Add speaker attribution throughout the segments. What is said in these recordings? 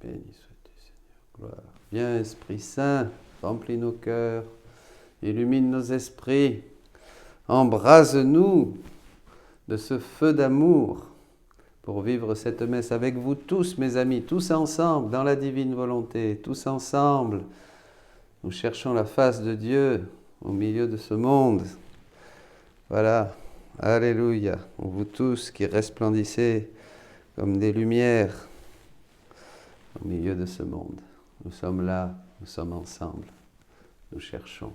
Speaker 1: Béni sois-tu, Seigneur. Gloire. Viens, Esprit Saint, remplis nos cœurs, illumine nos esprits, embrase-nous de ce feu d'amour pour vivre cette messe avec vous tous, mes amis, tous ensemble, dans la divine volonté, tous ensemble. Nous cherchons la face de Dieu au milieu de ce monde. Voilà, alléluia, vous tous qui resplendissez comme des lumières au milieu de ce monde. Nous sommes là, nous sommes ensemble, nous cherchons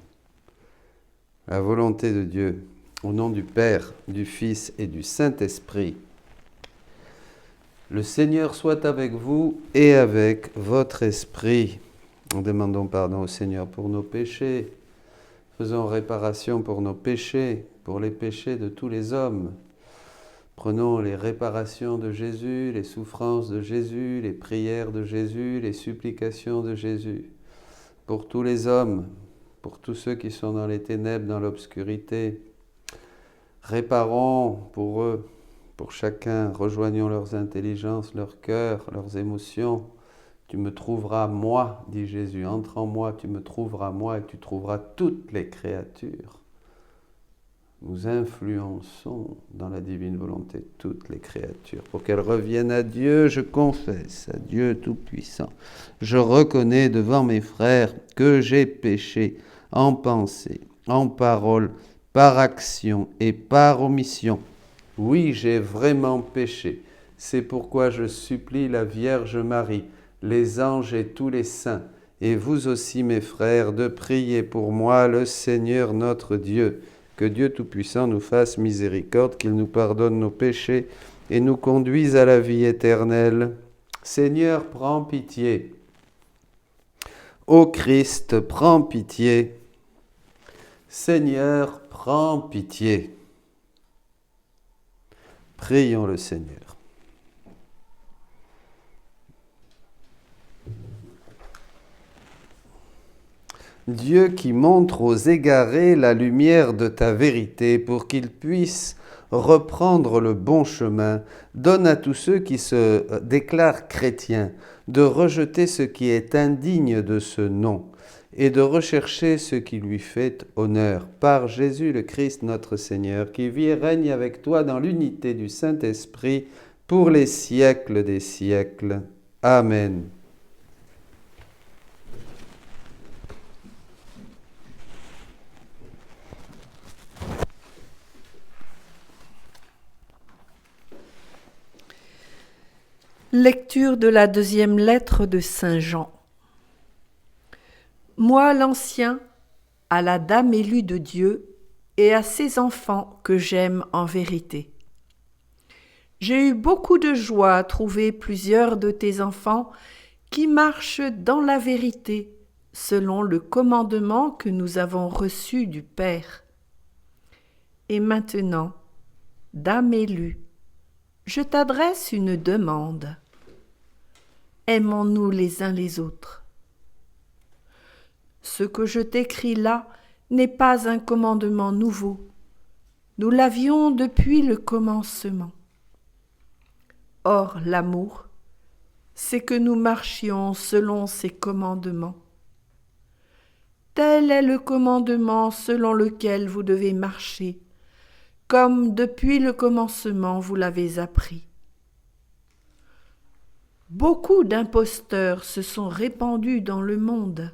Speaker 1: la volonté de Dieu, au nom du Père, du Fils et du Saint-Esprit. Le Seigneur soit avec vous et avec votre esprit. Nous demandons pardon au Seigneur pour nos péchés. Faisons réparation pour nos péchés, pour les péchés de tous les hommes. Prenons les réparations de Jésus, les souffrances de Jésus, les prières de Jésus, les supplications de Jésus. Pour tous les hommes, pour tous ceux qui sont dans les ténèbres, dans l'obscurité. Réparons pour eux, pour chacun, rejoignons leurs intelligences, leurs cœurs, leurs émotions. Tu me trouveras, moi, dit Jésus, entre en moi, tu me trouveras, moi, et tu trouveras toutes les créatures. Nous influençons dans la divine volonté toutes les créatures. Pour qu'elles reviennent à Dieu, je confesse à Dieu Tout-Puissant. Je reconnais devant mes frères que j'ai péché en pensée, en parole, par action et par omission. Oui, j'ai vraiment péché. C'est pourquoi je supplie la Vierge Marie, les anges et tous les saints, et vous aussi mes frères, de prier pour moi le Seigneur notre Dieu. Que Dieu Tout-Puissant nous fasse miséricorde, qu'il nous pardonne nos péchés et nous conduise à la vie éternelle. Seigneur, prends pitié. Ô Christ, prends pitié. Seigneur, prends pitié. Prions le Seigneur. Dieu qui montre aux égarés la lumière de ta vérité pour qu'ils puissent reprendre le bon chemin, donne à tous ceux qui se déclarent chrétiens de rejeter ce qui est indigne de ce nom et de rechercher ce qui lui fait honneur. Par Jésus le Christ notre Seigneur, qui vit et règne avec toi dans l'unité du Saint-Esprit pour les siècles des siècles. Amen.
Speaker 2: Lecture de la deuxième lettre de Saint Jean. Moi, l'ancien, à la dame élue de Dieu et à ses enfants que j'aime en vérité. J'ai eu beaucoup de joie à trouver plusieurs de tes enfants qui marchent dans la vérité, selon le commandement que nous avons reçu du Père. Et maintenant, dame élue, je t'adresse une demande. Aimons-nous les uns les autres. Ce que je t'écris là n'est pas un commandement nouveau. Nous l'avions depuis le commencement. Or, l'amour, c'est que nous marchions selon ses commandements. Tel est le commandement selon lequel vous devez marcher, comme depuis le commencement vous l'avez appris. Beaucoup d'imposteurs se sont répandus dans le monde.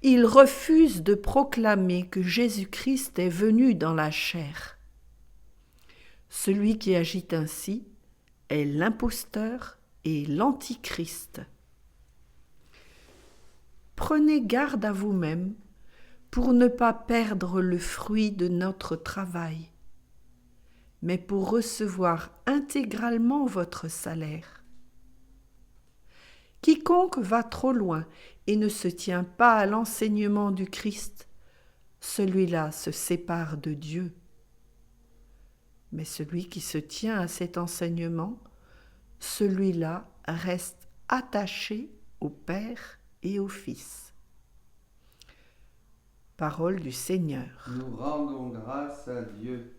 Speaker 2: Ils refusent de proclamer que Jésus-Christ est venu dans la chair. Celui qui agit ainsi est l'imposteur et l'antichrist. Prenez garde à vous-même pour ne pas perdre le fruit de notre travail, mais pour recevoir intégralement votre salaire. Quiconque va trop loin et ne se tient pas à l'enseignement du Christ, celui-là se sépare de Dieu. Mais celui qui se tient à cet enseignement, celui-là reste attaché au Père et au Fils. Parole du Seigneur.
Speaker 1: Nous rendons grâce à Dieu.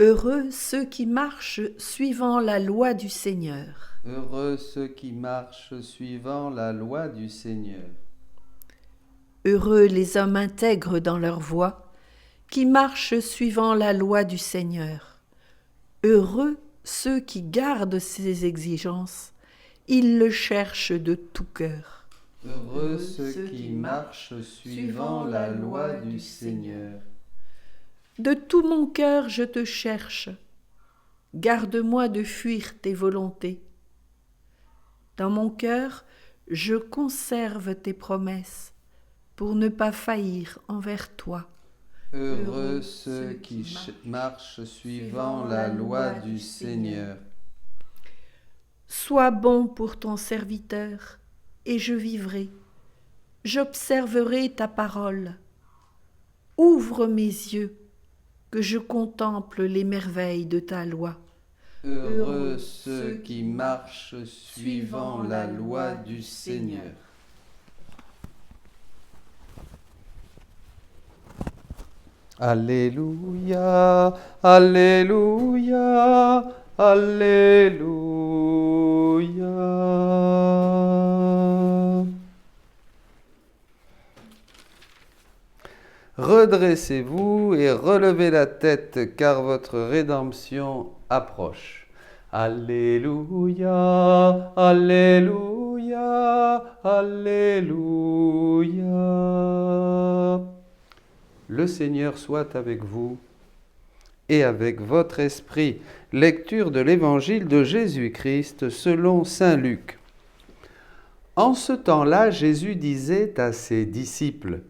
Speaker 2: Heureux ceux qui marchent suivant la loi du Seigneur.
Speaker 1: Heureux ceux qui marchent suivant la loi du Seigneur.
Speaker 2: Heureux les hommes intègres dans leur voie, qui marchent suivant la loi du Seigneur. Heureux ceux qui gardent ses exigences, ils le cherchent de tout cœur.
Speaker 1: Heureux ceux qui marchent suivant la loi du Seigneur.
Speaker 2: De tout mon cœur je te cherche, garde-moi de fuir tes volontés. Dans mon cœur, je conserve tes promesses, pour ne pas faillir envers toi.
Speaker 1: Heureux ceux qui marchent suivant la loi du Seigneur.
Speaker 2: Sois bon pour ton serviteur, et je vivrai. J'observerai ta parole. Ouvre mes yeux, que je contemple les merveilles de ta loi.
Speaker 1: Heureux ceux qui marchent suivant la loi du Seigneur. Alléluia, Alléluia, Alléluia. Redressez-vous et relevez la tête, car votre rédemption approche. Alléluia, Alléluia, Alléluia. Le Seigneur soit avec vous et avec votre esprit. Lecture de l'Évangile de Jésus-Christ selon saint Luc. En ce temps-là, Jésus disait à ses disciples: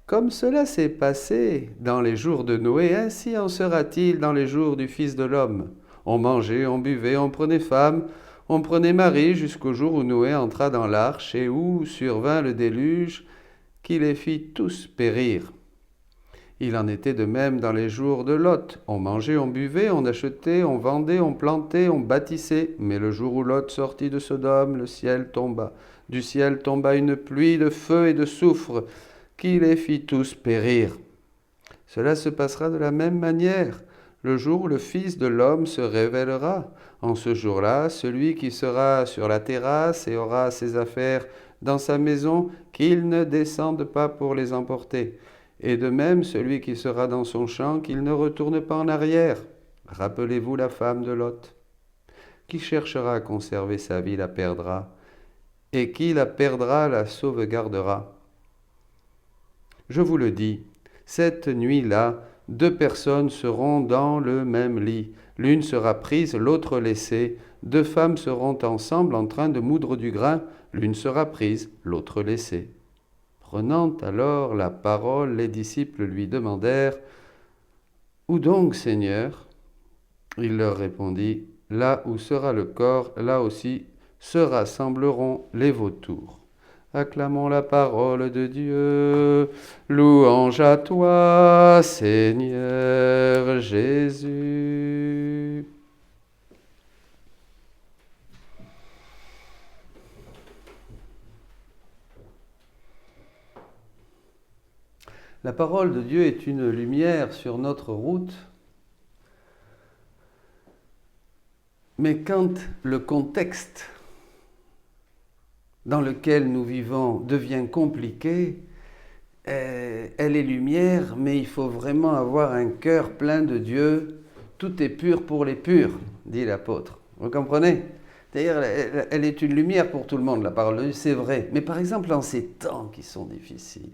Speaker 1: comme cela s'est passé dans les jours de Noé, ainsi en sera-t-il dans les jours du Fils de l'homme. On mangeait, on buvait, on prenait femme, on prenait mari, jusqu'au jour où Noé entra dans l'arche et où survint le déluge qui les fit tous périr. Il en était de même dans les jours de Lot. On mangeait, on buvait, on achetait, on vendait, on plantait, on bâtissait. Mais le jour où Lot sortit de Sodome, le ciel tomba. Du ciel tomba une pluie de feu et de soufre qui les fit tous périr. Cela se passera de la même manière le jour où le Fils de l'homme se révélera. En ce jour-là, celui qui sera sur la terrasse et aura ses affaires dans sa maison, qu'il ne descende pas pour les emporter. Et de même, celui qui sera dans son champ, qu'il ne retourne pas en arrière. Rappelez-vous la femme de Lot. Qui cherchera à conserver sa vie la perdra, et qui la perdra la sauvegardera. Je vous le dis, cette nuit-là, 2 personnes seront dans le même lit. L'une sera prise, l'autre laissée. 2 femmes seront ensemble en train de moudre du grain. L'une sera prise, l'autre laissée. Prenant alors la parole, les disciples lui demandèrent: où donc, Seigneur? Il leur répondit: là où sera le corps, là aussi se rassembleront les vautours. Acclamons la parole de Dieu. Louange à toi, Seigneur Jésus. La parole de Dieu est une lumière sur notre route, mais quand le contexte dans lequel nous vivons devient compliqué, elle est lumière, mais il faut vraiment avoir un cœur plein de Dieu. Tout est pur pour les purs, dit l'apôtre. Vous comprenez? C'est-à-dire, elle est une lumière pour tout le monde, la parole de Dieu, c'est vrai. Mais par exemple, en ces temps qui sont difficiles,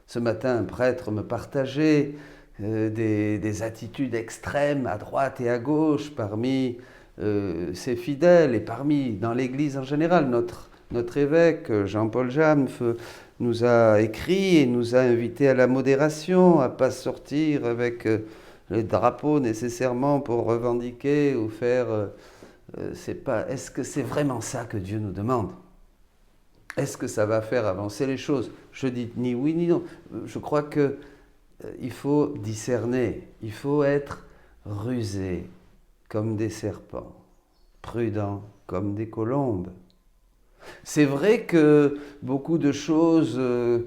Speaker 1: ce matin, un prêtre me partageait des attitudes extrêmes à droite et à gauche parmi ses fidèles et dans l'Église en général. Notre évêque, Jean-Paul Jamf, nous a écrit et nous a invités à la modération, à ne pas sortir avec les drapeaux nécessairement pour revendiquer ou faire... Est-ce que c'est vraiment ça que Dieu nous demande ? Est-ce que ça va faire avancer les choses? Je dis ni oui ni non. Je crois qu'il faut discerner, il faut être rusé comme des serpents, prudent comme des colombes. C'est vrai que beaucoup de choses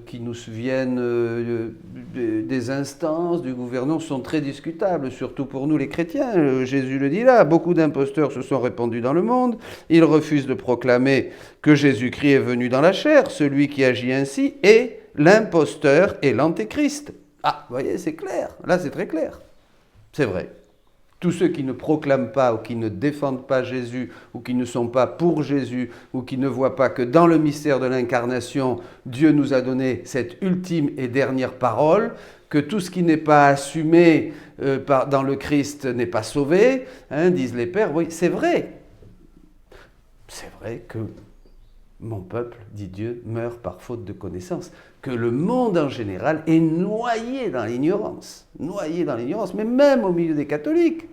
Speaker 1: qui nous viennent des instances, du gouvernement, sont très discutables, surtout pour nous les chrétiens. Jésus le dit là, beaucoup d'imposteurs se sont répandus dans le monde. Ils refusent de proclamer que Jésus-Christ est venu dans la chair. Celui qui agit ainsi est l'imposteur et l'antéchrist. Ah, vous voyez, c'est clair. Là, c'est très clair. C'est vrai. Tous ceux qui ne proclament pas ou qui ne défendent pas Jésus ou qui ne sont pas pour Jésus ou qui ne voient pas que dans le mystère de l'incarnation, Dieu nous a donné cette ultime et dernière parole, que tout ce qui n'est pas assumé dans le Christ n'est pas sauvé, disent les pères. Oui, c'est vrai. C'est vrai que mon peuple, dit Dieu, meurt par faute de connaissance, que le monde en général est noyé dans l'ignorance, mais même au milieu des catholiques.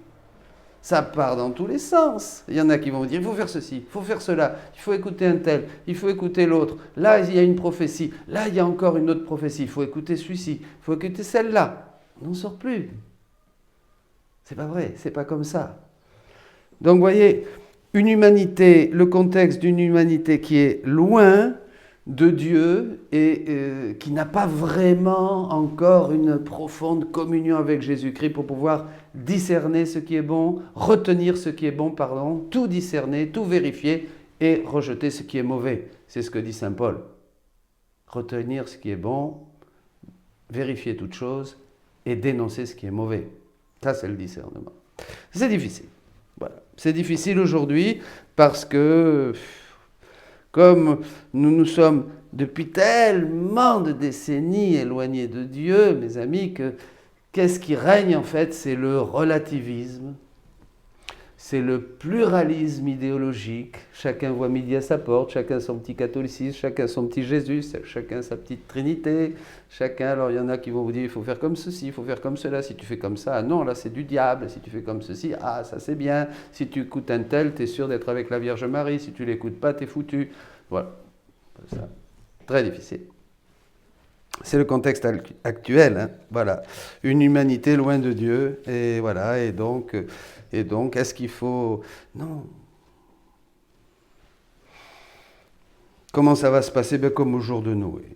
Speaker 1: Ça part dans tous les sens. Il y en a qui vont me dire, il faut faire ceci, il faut faire cela, il faut écouter un tel, il faut écouter l'autre. Là, il y a une prophétie, là, il y a encore une autre prophétie, il faut écouter celui-ci, il faut écouter celle-là. On n'en sort plus. C'est pas vrai, c'est pas comme ça. Donc, vous voyez, une humanité, le contexte d'une humanité qui est loin de Dieu et qui n'a pas vraiment encore une profonde communion avec Jésus-Christ pour pouvoir discerner ce qui est bon, retenir ce qui est bon, tout discerner, tout vérifier et rejeter ce qui est mauvais. C'est ce que dit saint Paul. Retenir ce qui est bon, vérifier toute chose et dénoncer ce qui est mauvais. Ça, c'est le discernement. C'est difficile. Voilà. C'est difficile aujourd'hui parce que, comme nous nous sommes depuis tellement de décennies éloignés de Dieu, mes amis, qu'est-ce qui règne en fait? C'est le relativisme, c'est le pluralisme idéologique. Chacun voit midi à sa porte, chacun son petit catholicisme, chacun son petit Jésus, chacun sa petite Trinité. Alors il y en a qui vont vous dire, il faut faire comme ceci, il faut faire comme cela. Si tu fais comme ça, ah non, là c'est du diable. Si tu fais comme ceci, ah ça c'est bien. Si tu écoutes un tel, tu es sûr d'être avec la Vierge Marie. Si tu ne l'écoutes pas, tu es foutu. Voilà. Ça. Très difficile. C'est le contexte actuel, voilà. Une humanité loin de Dieu, et voilà, et donc, est-ce qu'il faut... Non. Comment ça va se passer? Comme au jour de Noé.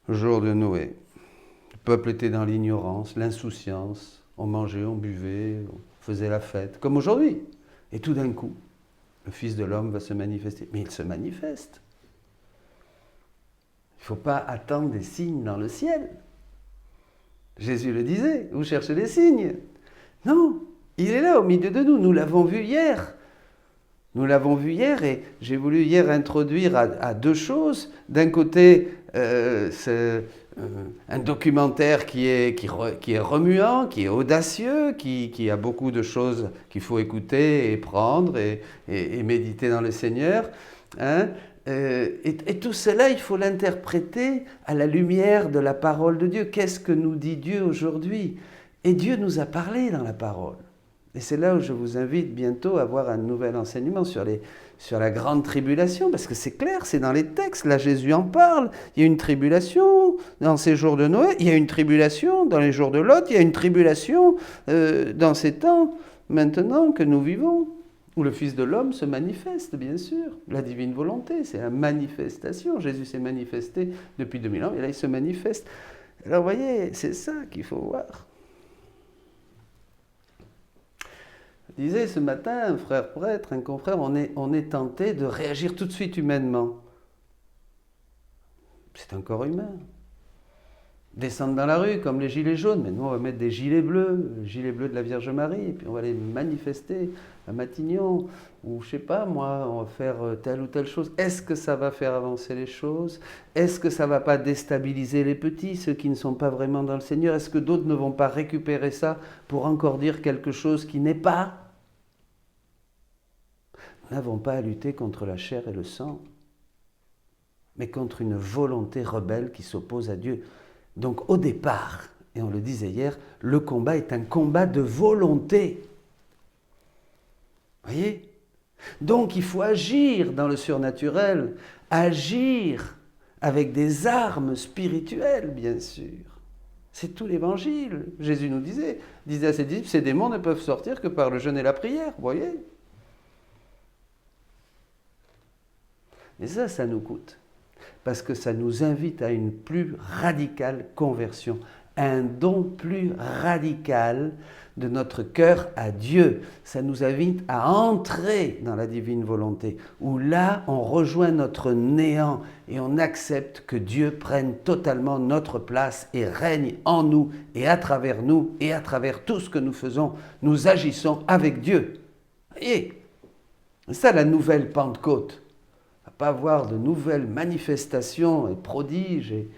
Speaker 1: Le jour de Noé. Le peuple était dans l'ignorance, l'insouciance, on mangeait, on buvait, on faisait la fête, comme aujourd'hui. Et tout d'un coup, le Fils de l'homme va se manifester. Mais il se manifeste. Il ne faut pas attendre des signes dans le ciel. Jésus le disait, vous cherchez des signes. Non, il est là au milieu de nous, nous l'avons vu hier. Nous l'avons vu hier et j'ai voulu hier introduire à deux choses. D'un côté, c'est un documentaire qui est remuant, qui est audacieux, qui a beaucoup de choses qu'il faut écouter et prendre et méditer dans le Seigneur. Et tout cela, il faut l'interpréter à la lumière de la parole de Dieu. Qu'est-ce que nous dit Dieu aujourd'hui? Et Dieu nous a parlé dans la parole. Et c'est là où je vous invite bientôt à avoir un nouvel enseignement sur la grande tribulation, parce que c'est clair, c'est dans les textes. Là, Jésus en parle. Il y a une tribulation dans ces jours de Noé, il y a une tribulation dans les jours de Lot, il y a une tribulation dans ces temps maintenant que nous vivons, où le Fils de l'homme se manifeste, bien sûr. La divine volonté, c'est la manifestation. Jésus s'est manifesté depuis 2000 ans, et là, il se manifeste. Alors, vous voyez, c'est ça qu'il faut voir. Je disais ce matin, un frère prêtre, un confrère, on est tenté de réagir tout de suite humainement. C'est un corps humain. Descendre dans la rue comme les gilets jaunes, mais nous on va mettre des gilets bleus de la Vierge Marie, et puis on va les manifester à Matignon, ou je sais pas moi, on va faire telle ou telle chose. Est-ce que ça va faire avancer les choses? Est-ce que ça va pas déstabiliser les petits, ceux qui ne sont pas vraiment dans le Seigneur? Est-ce que d'autres ne vont pas récupérer ça pour encore dire quelque chose qui n'est pas? Nous n'avons pas à lutter contre la chair et le sang, mais contre une volonté rebelle qui s'oppose à Dieu. Donc au départ, et on le disait hier, le combat est un combat de volonté. Voyez? Donc il faut agir dans le surnaturel, agir avec des armes spirituelles, bien sûr. C'est tout l'évangile. Jésus nous disait à ses disciples, ces démons ne peuvent sortir que par le jeûne et la prière, vous voyez? Et ça nous coûte. Parce que ça nous invite à une plus radicale conversion, un don plus radical de notre cœur à Dieu. Ça nous invite à entrer dans la divine volonté, où là, on rejoint notre néant et on accepte que Dieu prenne totalement notre place et règne en nous et à travers tout ce que nous faisons. Nous agissons avec Dieu. Voyez, c'est ça la nouvelle Pentecôte. Pas avoir de nouvelles manifestations et prodiges et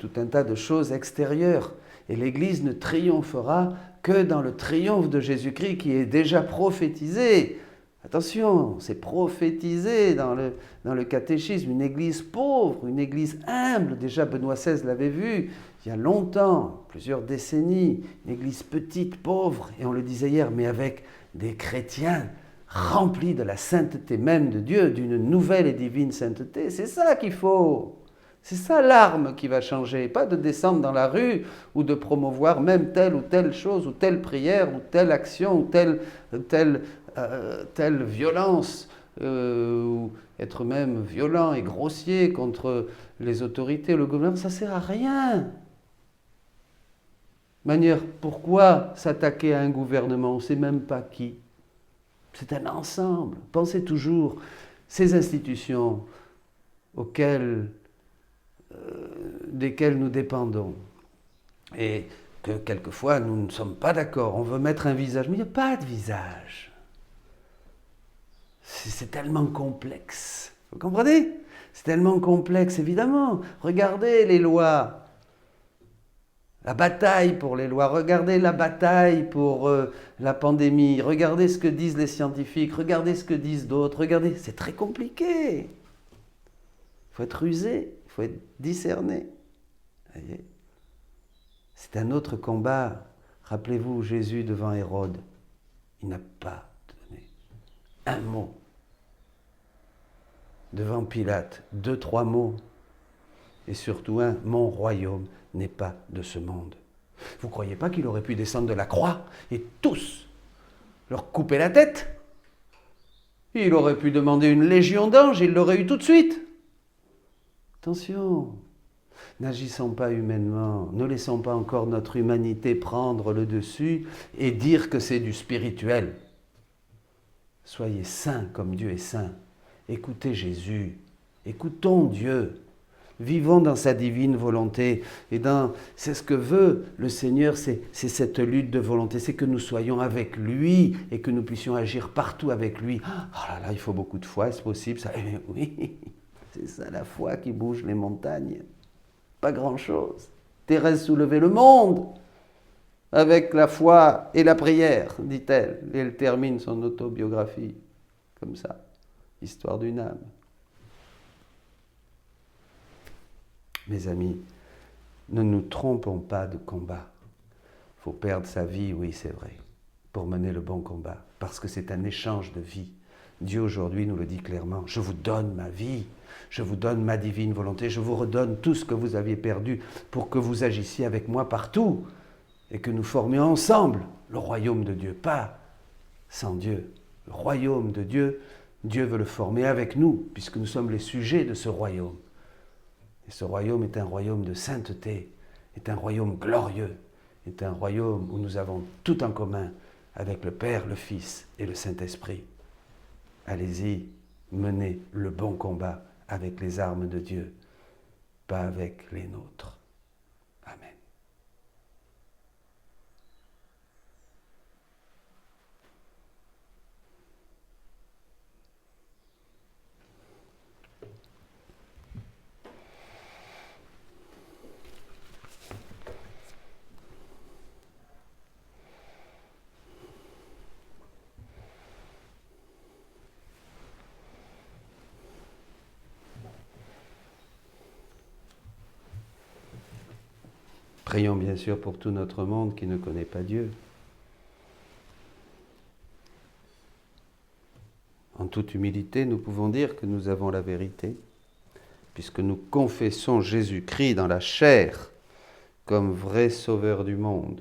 Speaker 1: tout un tas de choses extérieures. Et l'Église ne triomphera que dans le triomphe de Jésus-Christ qui est déjà prophétisé. Attention, c'est prophétisé dans le catéchisme, une Église pauvre, une Église humble. Déjà Benoît XVI l'avait vu il y a longtemps, plusieurs décennies, une Église petite, pauvre, et on le disait hier, mais avec des chrétiens rempli de la sainteté même de Dieu, d'une nouvelle et divine sainteté. C'est ça qu'il faut. C'est ça l'arme qui va changer. Pas de descendre dans la rue ou de promouvoir même telle ou telle chose, ou telle prière, ou telle action, ou telle violence, ou être même violent et grossier contre les autorités, le gouvernement. Ça ne sert à rien. Manière, pourquoi s'attaquer à un gouvernement? On ne sait même pas qui. C'est un ensemble. Pensez toujours ces institutions desquelles nous dépendons. Et que quelquefois nous ne sommes pas d'accord. On veut mettre un visage, mais il n'y a pas de visage. C'est tellement complexe. Vous comprenez? C'est tellement complexe, évidemment. Regardez les lois. La bataille pour les lois, regardez la bataille pour la pandémie, regardez ce que disent les scientifiques, regardez ce que disent d'autres, regardez, c'est très compliqué. Il faut être rusé, il faut être discerné. Voyez, c'est un autre combat. Rappelez-vous Jésus devant Hérode, il n'a pas donné un mot. Devant Pilate, 2-3 mots. Et surtout mon royaume n'est pas de ce monde. Vous ne croyez pas qu'il aurait pu descendre de la croix et tous leur couper la tête? Il aurait pu demander une légion d'anges, il l'aurait eu tout de suite. Attention, n'agissons pas humainement, ne laissons pas encore notre humanité prendre le dessus et dire que c'est du spirituel. Soyez saints comme Dieu est saint. Écoutez Jésus, écoutons Dieu. Vivons dans sa divine volonté. Et c'est ce que veut le Seigneur, c'est cette lutte de volonté. C'est que nous soyons avec lui et que nous puissions agir partout avec lui. Oh là là, il faut beaucoup de foi, est-ce possible ça? Eh bien, oui, c'est ça la foi qui bouge les montagnes. Pas grand-chose. Thérèse soulevait le monde avec la foi et la prière, dit-elle. Et elle termine son autobiographie comme ça. Histoire d'une âme. Mes amis, ne nous trompons pas de combat. Il faut perdre sa vie, oui c'est vrai, pour mener le bon combat, parce que c'est un échange de vie. Dieu aujourd'hui nous le dit clairement, je vous donne ma vie, je vous donne ma divine volonté, je vous redonne tout ce que vous aviez perdu pour que vous agissiez avec moi partout et que nous formions ensemble le royaume de Dieu, pas sans Dieu. Le royaume de Dieu, Dieu veut le former avec nous, puisque nous sommes les sujets de ce royaume. Et ce royaume est un royaume de sainteté, est un royaume glorieux, est un royaume où nous avons tout en commun avec le Père, le Fils et le Saint-Esprit. Allez-y, menez le bon combat avec les armes de Dieu, pas avec les nôtres. Amen. Prions bien sûr pour tout notre monde qui ne connaît pas Dieu. En toute humilité, nous pouvons dire que nous avons la vérité, puisque nous confessons Jésus-Christ dans la chair comme vrai sauveur du monde.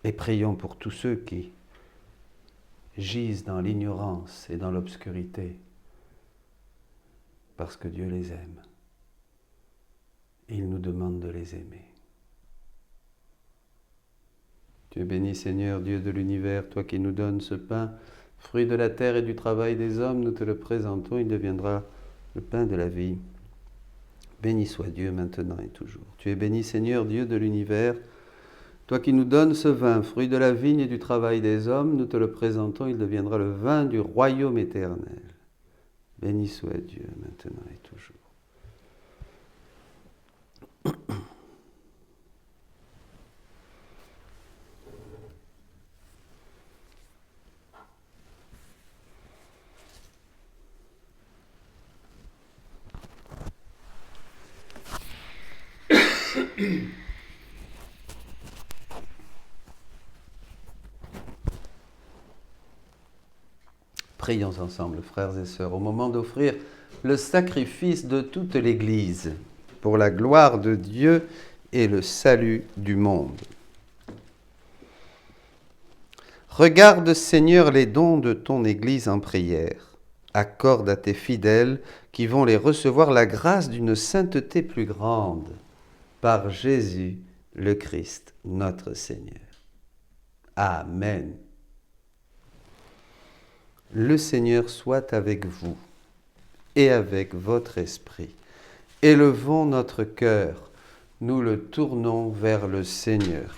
Speaker 1: Et prions pour tous ceux qui gisent dans l'ignorance et dans l'obscurité, parce que Dieu les aime. Il nous demande de les aimer. Tu es béni, Seigneur, Dieu de l'univers, toi qui nous donnes ce pain, fruit de la terre et du travail des hommes, nous te le présentons, il deviendra le pain de la vie. Béni soit Dieu maintenant et toujours. Tu es béni, Seigneur, Dieu de l'univers, toi qui nous donnes ce vin, fruit de la vigne et du travail des hommes, nous te le présentons, il deviendra le vin du royaume éternel. Béni soit Dieu maintenant et toujours. Prions ensemble, frères et sœurs, au moment d'offrir le sacrifice de toute l'Église pour la gloire de Dieu et le salut du monde. Regarde, Seigneur, les dons de ton Église en prière. Accorde à tes fidèles qui vont les recevoir la grâce d'une sainteté plus grande par Jésus le Christ, notre Seigneur. Amen. Le Seigneur soit avec vous et avec votre esprit. Élevons notre cœur, nous le tournons vers le Seigneur.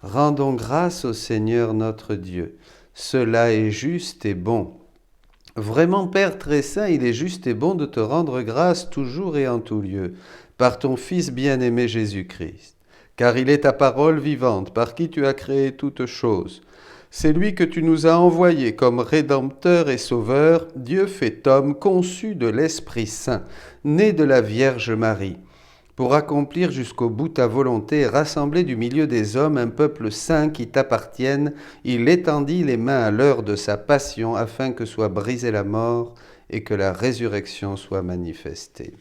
Speaker 1: Rendons grâce au Seigneur notre Dieu. Cela est juste et bon. Vraiment, Père très saint, il est juste et bon de te rendre grâce toujours et en tout lieu, par ton Fils bien-aimé Jésus-Christ. Car il est ta parole vivante, par qui tu as créé toutes choses. C'est lui que tu nous as envoyé comme Rédempteur et Sauveur, Dieu fait homme, conçu de l'Esprit Saint, né de la Vierge Marie, pour accomplir jusqu'au bout ta volonté et rassembler du milieu des hommes un peuple saint qui t'appartienne. Il étendit les mains à l'heure de sa passion afin que soit brisée la mort et que la résurrection soit manifestée.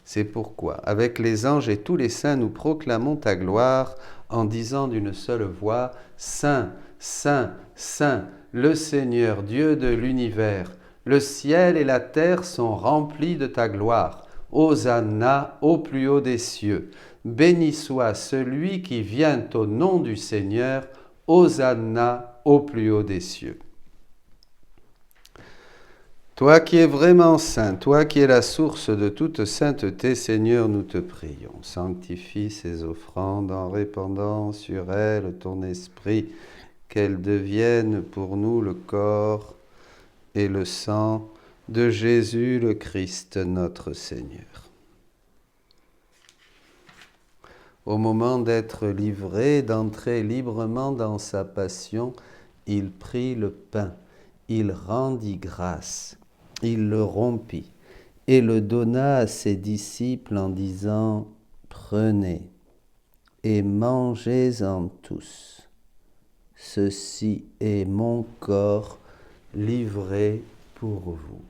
Speaker 1: C'est pourquoi, avec les anges et tous les saints, nous proclamons ta gloire en disant d'une seule voix, Saint, Saint, Saint, le Seigneur Dieu de l'univers, le ciel et la terre sont remplis de ta gloire. Hosanna au plus haut des cieux. Béni soit celui qui vient au nom du Seigneur. Hosanna au plus haut des cieux. Toi qui es vraiment saint, toi qui es la source de toute sainteté, Seigneur, nous te prions. Sanctifie ces offrandes en répandant sur elles ton esprit, qu'elles deviennent pour nous le corps et le sang de Jésus le Christ, notre Seigneur. Au moment d'être livré, d'entrer librement dans sa passion, il prit le pain, il rendit grâce. Il le rompit et le donna à ses disciples en disant « Prenez et mangez-en tous. Ceci est mon corps livré pour vous. »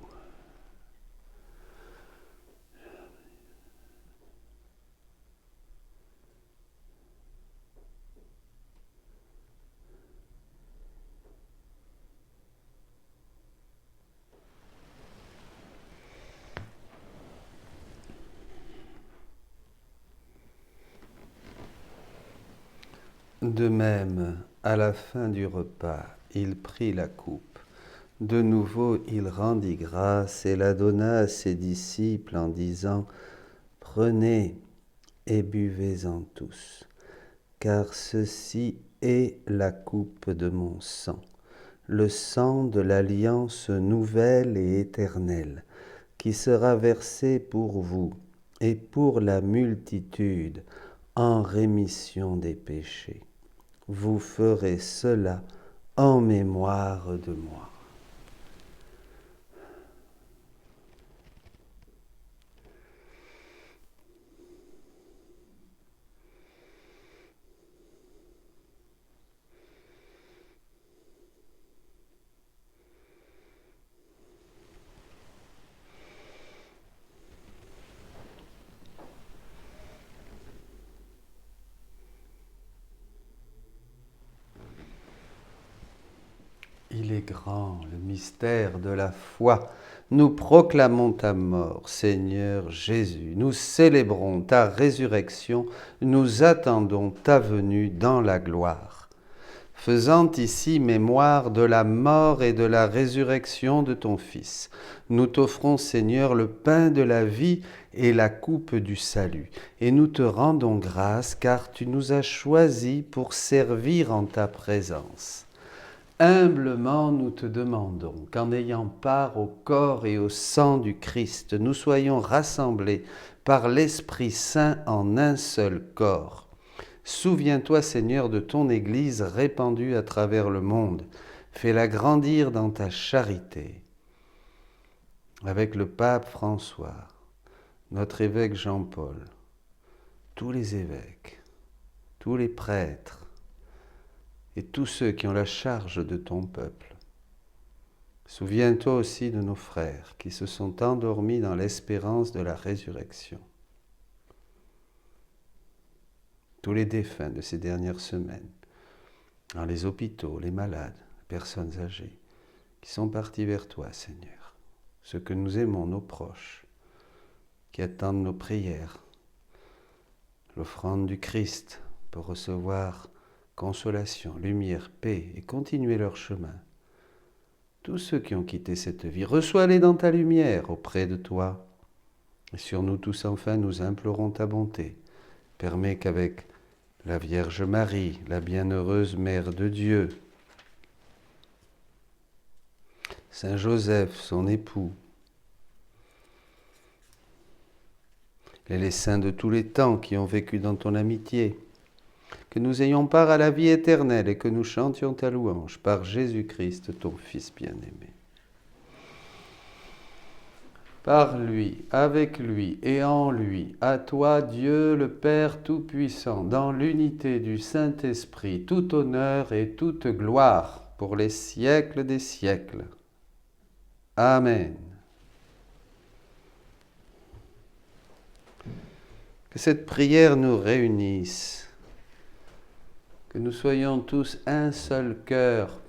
Speaker 1: De même, à la fin du repas, il prit la coupe. De nouveau, il rendit grâce et la donna à ses disciples en disant « Prenez et buvez-en tous, car ceci est la coupe de mon sang, le sang de l'alliance nouvelle et éternelle, qui sera versé pour vous et pour la multitude en rémission des péchés. Vous ferez cela en mémoire de moi. » est grand, le mystère de la foi. Nous proclamons ta mort, Seigneur Jésus. Nous célébrons ta résurrection. Nous attendons ta venue dans la gloire. Faisant ici mémoire de la mort et de la résurrection de ton Fils, nous t'offrons, Seigneur, le pain de la vie et la coupe du salut. Et nous te rendons grâce, car tu nous as choisis pour servir en ta présence. Humblement, nous te demandons qu'en ayant part au corps et au sang du Christ, nous soyons rassemblés par l'Esprit Saint en un seul corps. Souviens-toi, Seigneur, de ton Église répandue à travers le monde. Fais-la grandir dans ta charité. Avec le pape François, notre évêque Jean-Paul, tous les évêques, tous les prêtres, et tous ceux qui ont la charge de ton peuple. Souviens-toi aussi de nos frères qui se sont endormis dans l'espérance de la résurrection. Tous les défunts de ces dernières semaines, dans les hôpitaux, les malades, les personnes âgées, qui sont partis vers toi, Seigneur. Ceux que nous aimons, nos proches, qui attendent nos prières, l'offrande du Christ pour recevoir consolation, lumière, paix et continuer leur chemin. Tous ceux qui ont quitté cette vie, reçois-les dans ta lumière auprès de toi. Et sur nous tous enfin, nous implorons ta bonté. Permets qu'avec la Vierge Marie, la bienheureuse Mère de Dieu, Saint Joseph, son époux, et les saints de tous les temps qui ont vécu dans ton amitié, que nous ayons part à la vie éternelle et que nous chantions ta louange par Jésus-Christ, ton Fils bien-aimé. Par lui, avec lui et en lui, à toi, Dieu le Père Tout-Puissant, dans l'unité du Saint-Esprit, tout honneur et toute gloire pour les siècles des siècles. Amen. Que cette prière nous réunisse. Que nous soyons tous un seul cœur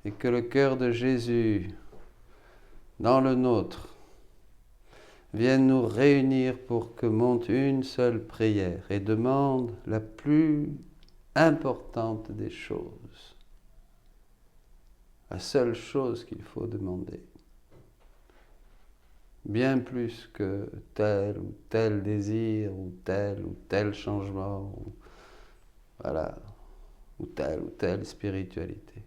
Speaker 1: et que le cœur de Jésus, dans le nôtre, vienne nous réunir pour que monte une seule prière et demande la plus importante des choses, la seule chose qu'il faut demander, bien plus que tel ou tel désir ou tel changement. Voilà, ou telle spiritualité.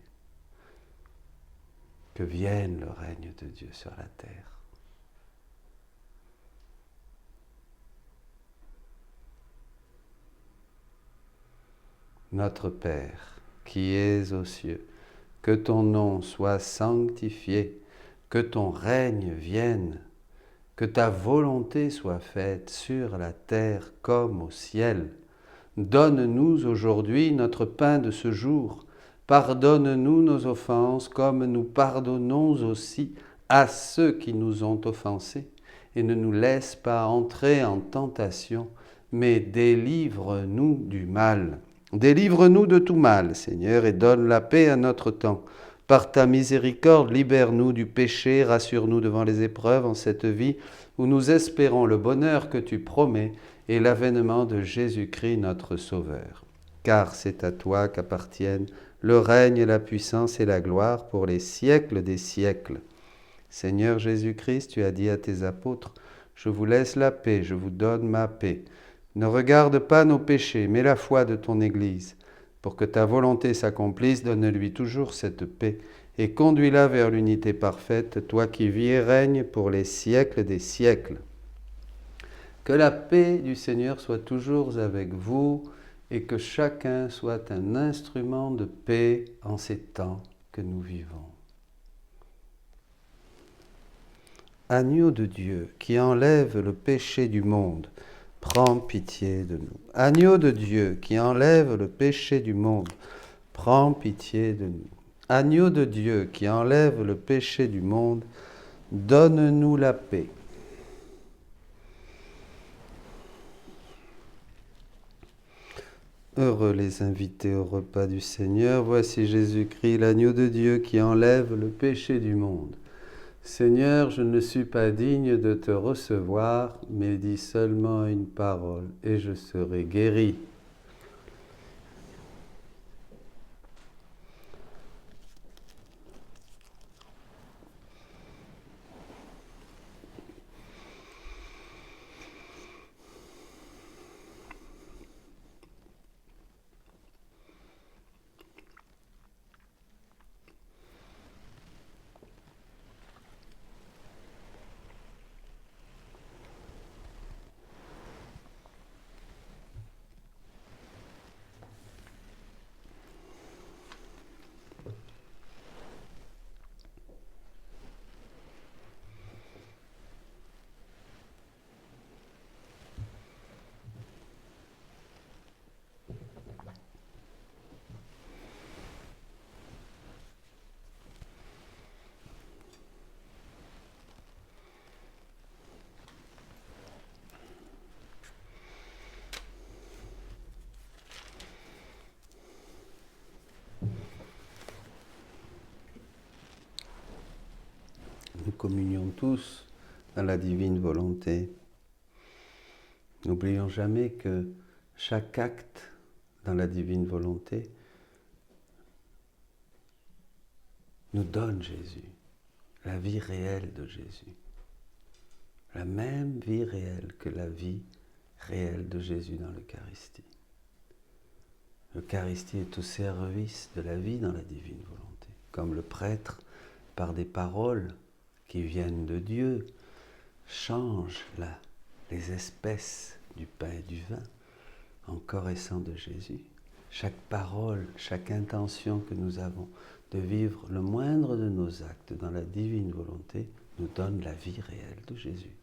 Speaker 1: Que vienne le règne de Dieu sur la terre. Notre Père, qui es aux cieux, que ton nom soit sanctifié, que ton règne vienne, que ta volonté soit faite sur la terre comme au ciel. Donne-nous aujourd'hui notre pain de ce jour. Pardonne-nous nos offenses comme nous pardonnons aussi à ceux qui nous ont offensés. Et ne nous laisse pas entrer en tentation, mais délivre-nous du mal. Délivre-nous de tout mal, Seigneur, et donne la paix à notre temps. Par ta miséricorde, libère-nous du péché, rassure-nous devant les épreuves en cette vie où nous espérons le bonheur que tu promets et l'avènement de Jésus-Christ notre Sauveur. Car c'est à toi qu'appartiennent le règne, la puissance et la gloire pour les siècles des siècles. Seigneur Jésus-Christ, tu as dit à tes apôtres, « Je vous laisse la paix, je vous donne ma paix. Ne regarde pas nos péchés, mais la foi de ton Église. Pour que ta volonté s'accomplisse, donne-lui toujours cette paix et conduis-la vers l'unité parfaite, toi qui vis et règnes pour les siècles des siècles. » Que la paix du Seigneur soit toujours avec vous et que chacun soit un instrument de paix en ces temps que nous vivons. Agneau de Dieu qui enlève le péché du monde, prends pitié de nous. Agneau de Dieu qui enlève le péché du monde, prends pitié de nous. Agneau de Dieu qui enlève le péché du monde, donne-nous la paix. Heureux les invités au repas du Seigneur. Voici Jésus-Christ, l'agneau de Dieu qui enlève le péché du monde. Seigneur, je ne suis pas digne de te recevoir, mais dis seulement une parole et je serai guéri. Nous communions tous dans la divine volonté. N'oublions jamais que chaque acte dans la divine volonté nous donne Jésus, la vie réelle de Jésus. La même vie réelle que la vie réelle de Jésus dans l'Eucharistie. L'Eucharistie est au service de la vie dans la divine volonté. Comme le prêtre, par des paroles qui viennent de Dieu, change les espèces du pain et du vin en corps et sang de Jésus. Chaque parole, chaque intention que nous avons de vivre le moindre de nos actes dans la divine volonté nous donne la vie réelle de Jésus.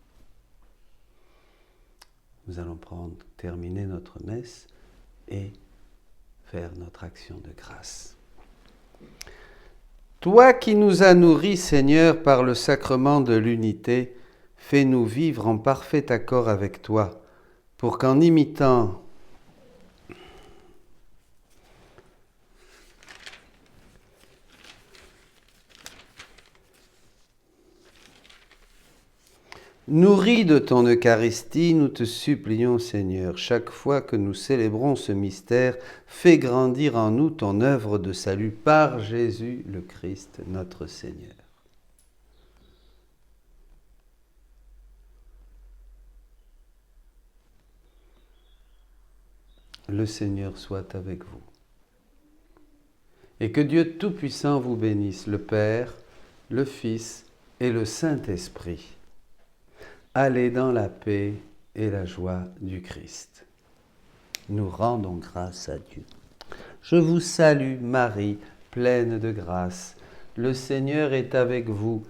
Speaker 1: Nous allons terminer notre messe et faire notre action de grâce. Toi qui nous as nourris, Seigneur, par le sacrement de l'unité, fais-nous vivre en parfait accord avec toi, pour qu'en imitant Nourris de ton Eucharistie, nous te supplions, Seigneur, chaque fois que nous célébrons ce mystère, fais grandir en nous ton œuvre de salut par Jésus le Christ, notre Seigneur. Le Seigneur soit avec vous. Et que Dieu Tout-Puissant vous bénisse, le Père, le Fils et le Saint-Esprit. Allez dans la paix et la joie du Christ. Nous rendons grâce à Dieu. Je vous salue, Marie, pleine de grâce. Le Seigneur est avec vous.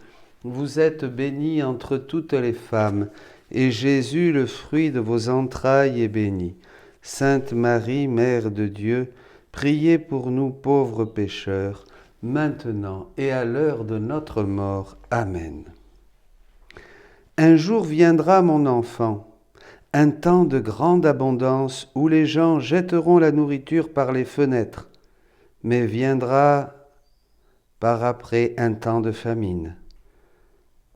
Speaker 1: Vous êtes bénie entre toutes les femmes, et Jésus, le fruit de vos entrailles, est béni. Sainte Marie, Mère de Dieu, priez pour nous pauvres pécheurs, maintenant et à l'heure de notre mort. Amen. Un jour viendra, mon enfant, un temps de grande abondance où les gens jetteront la nourriture par les fenêtres, mais viendra par après un temps de famine.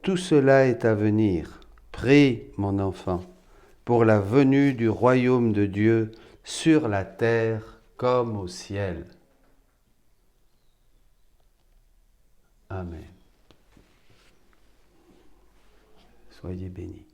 Speaker 1: Tout cela est à venir. Prie, mon enfant, pour la venue du royaume de Dieu sur la terre comme au ciel. Amen. Soyez bénis.